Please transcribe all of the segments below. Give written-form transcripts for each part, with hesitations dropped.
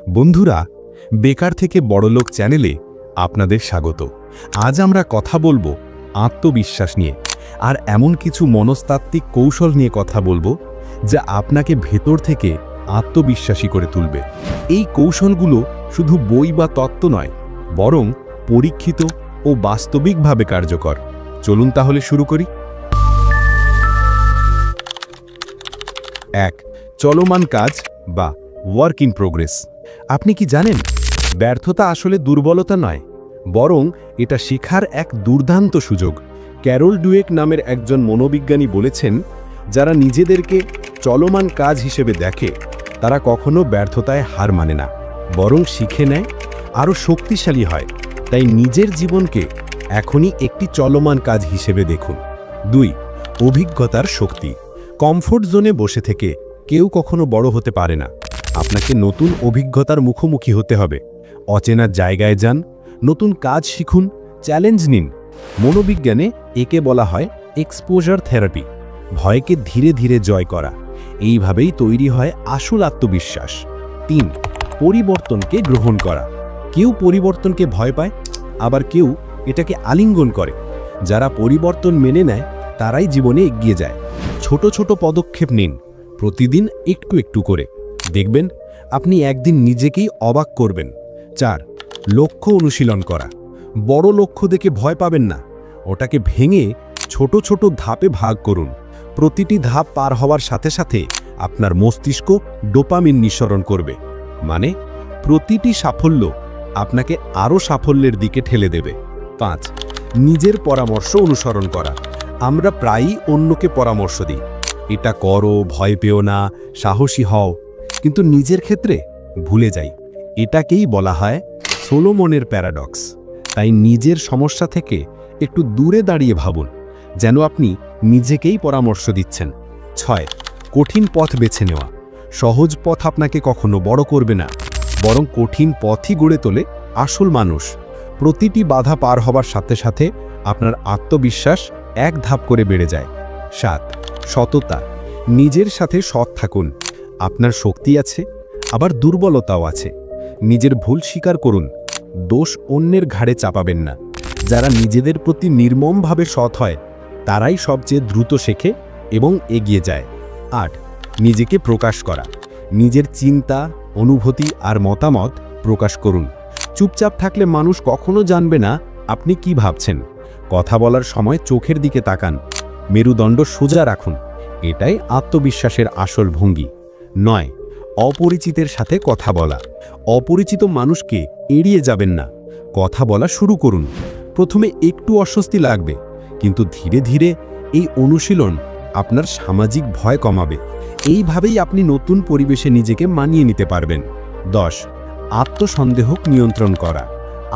বন্ধুরা, বেকার থেকে বড়লোক চ্যানেলে আপনাদের স্বাগত। আজ আমরা কথা বলবো আত্মবিশ্বাস নিয়ে, আর এমন কিছু মনস্তাত্ত্বিক কৌশল নিয়ে কথা বলবো যা আপনাকে ভেতর থেকে আত্মবিশ্বাসী করে তুলবে। এই কৌশলগুলো শুধু বই বা তত্ত্ব নয়, বরং পরীক্ষিত ও বাস্তবিকভাবে কার্যকর। চলুন তাহলে শুরু করি। 1. চলমান কাজ বা ওয়ার্ক ইন প্রোগ্রেস। আপনি কি জানেন, ব্যর্থতা আসলে দুর্বলতা নয়, বরং এটা শেখার এক দুর্দান্ত সুযোগ। ক্যারল ডুয়েক নামের একজন মনোবিজ্ঞানী বলেছেন, যারা নিজেদেরকে চলমান কাজ হিসেবে দেখে তারা কখনো ব্যর্থতায় হার মানে না, বরং শিখে নেয়, আরও শক্তিশালী হয়। তাই নিজের জীবনকে এখনই একটি চলমান কাজ হিসেবে দেখুন। 2. অভিজ্ঞতার শক্তি। কমফোর্ট জোনে বসে থেকে কেউ কখনো বড় হতে পারে না। আপনাকে নতুন অভিজ্ঞতার মুখোমুখি হতে হবে। অচেনা জায়গায় যান, নতুন কাজ শিখুন, চ্যালেঞ্জ নিন। মনোবিজ্ঞানে একে বলা হয় এক্সপোজার থেরাপি, ভয়কে ধীরে ধীরে জয় করা। এইভাবেই তৈরি হয় আসল আত্মবিশ্বাস। 3. পরিবর্তনকে গ্রহণ করা। কেউ পরিবর্তনকে ভয় পায়, আবার কেউ এটাকে আলিঙ্গন করে। যারা পরিবর্তন মেনে নেয় তারাই জীবনে এগিয়ে যায়। ছোট ছোট পদক্ষেপ নিন, প্রতিদিন একটু একটু করে। দেখবেন আপনি একদিন নিজেকেই অবাক করবেন। 4. লক্ষ্য অনুশীলন করা। বড় লক্ষ্য দেখে ভয় পাবেন না, ওটাকে ভেঙে ছোট ছোট ধাপে ভাগ করুন। প্রতিটি ধাপ পার হওয়ার সাথে সাথে আপনার মস্তিষ্ক ডোপামিন নিঃসরণ করবে, মানে প্রতিটি সাফল্য আপনাকে আরও সাফল্যের দিকে ঠেলে দেবে। 5. নিজের পরামর্শ অনুসরণ করা। আমরা প্রায়ই অন্যকে পরামর্শ দিই, এটা করো, ভয় পেও না, সাহসী হও, কিন্তু নিজের ক্ষেত্রে ভুলে যাই। এটাকেই বলা হয় সোলোমনের প্যারাডক্স। তাই নিজের সমস্যা থেকে একটু দূরে দাঁড়িয়ে ভাবুন, যেন আপনি নিজেকেই পরামর্শ দিচ্ছেন। 6. কঠিন পথ বেছে নেওয়া। সহজ পথ আপনাকে কখনো বড় করবে না, বরং কঠিন পথই গড়ে তোলে আসল মানুষ। প্রতিটি বাধা পার হবার সাথে সাথে আপনার আত্মবিশ্বাস এক ধাপ করে বেড়ে যায়। 7. সততা। নিজের সাথে সৎ থাকুন। আপনার শক্তি আছে, আবার দুর্বলতাও আছে। নিজের ভুল স্বীকার করুন, দোষ অন্যের ঘাড়ে চাপাবেন না। যারা নিজেদের প্রতি নির্মমভাবে সৎ হয় তারাই সবচেয়ে দ্রুত শেখে এবং এগিয়ে যায়। 8. নিজেকে প্রকাশ করা। নিজের চিন্তা, অনুভূতি আর মতামত প্রকাশ করুন। চুপচাপ থাকলে মানুষ কখনো জানবে না আপনি কি ভাবছেন। কথা বলার সময় চোখের দিকে তাকান, মেরুদণ্ড সোজা রাখুন। এটাই আত্মবিশ্বাসের আসল ভঙ্গি। 9. অপরিচিতের সাথে কথা বলা। অপরিচিত মানুষকে এড়িয়ে যাবেন না, কথা বলা শুরু করুন। প্রথমে একটু অস্বস্তি লাগবে, কিন্তু ধীরে ধীরে এই অনুশীলন আপনার সামাজিক ভয় কমাবে। এইভাবেই আপনি নতুন পরিবেশে নিজেকে মানিয়ে নিতে পারবেন। 10. আত্মসন্দেহ নিয়ন্ত্রণ করা।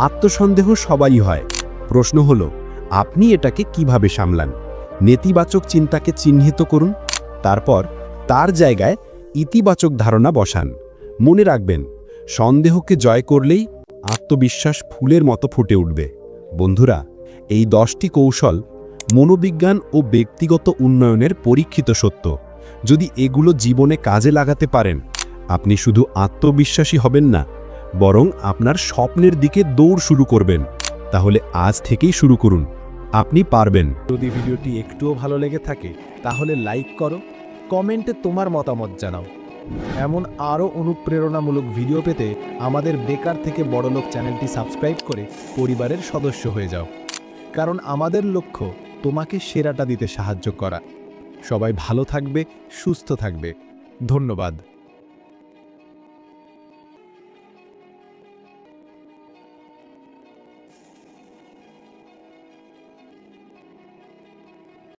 আত্মসন্দেহ সবাই হয়, প্রশ্ন হলো আপনি এটাকে কিভাবে সামলান। নেতিবাচক চিন্তাকে চিহ্নিত করুন, তারপর তার জায়গায় ইতিবাচক ধারণা বসান। মনে রাখবেন, সন্দেহকে জয় করলেই আত্মবিশ্বাস ফুলের মতো ফুটে উঠবে। বন্ধুরা, এই 10টি কৌশল মনোবিজ্ঞান ও ব্যক্তিগত উন্নয়নের পরীক্ষিত সত্য। যদি এগুলো জীবনে কাজে লাগাতে পারেন, আপনি শুধু আত্মবিশ্বাসী হবেন না, বরং আপনার স্বপ্নের দিকে দৌড় শুরু করবেন। তাহলে আজ থেকেই শুরু করুন, আপনি পারবেন। যদি ভিডিওটি একটুও ভালো লেগে থাকে তাহলে লাইক করো, কমেন্টে তোমার মতামত জানাও। এমন আরও অনুপ্রেরণামূলক ভিডিও পেতে আমাদের বেকার থেকে বড়লোক চ্যানেলটি সাবস্ক্রাইব করে পরিবারের সদস্য হয়ে যাও, কারণ আমাদের লক্ষ্য তোমাকে সেরাটা দিতে সাহায্য করা। সবাই ভালো থাকবে, সুস্থ থাকবে। ধন্যবাদ।